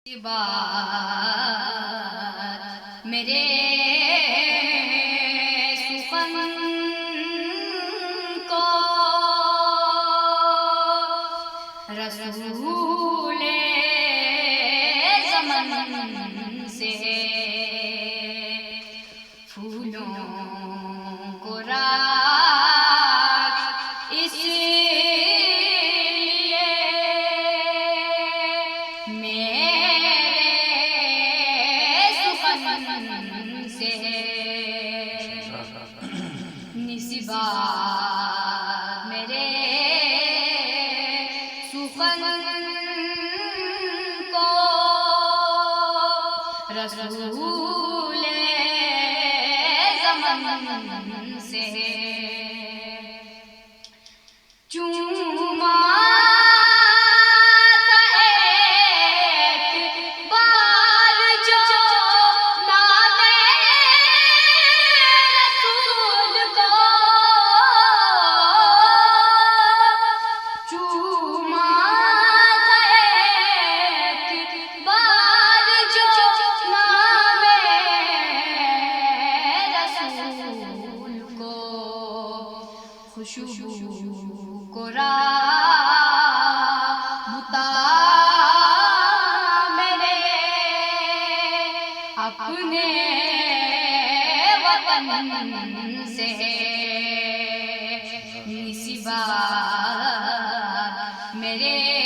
بات میرے سخن کو رسول زمن سے پھولوں کو راکھ اس لیے سے نسبات میرے سخن کو رسول زمن سے چوما خوشبو کو رابطہ میرے اپنے وطن سے نسبت میرے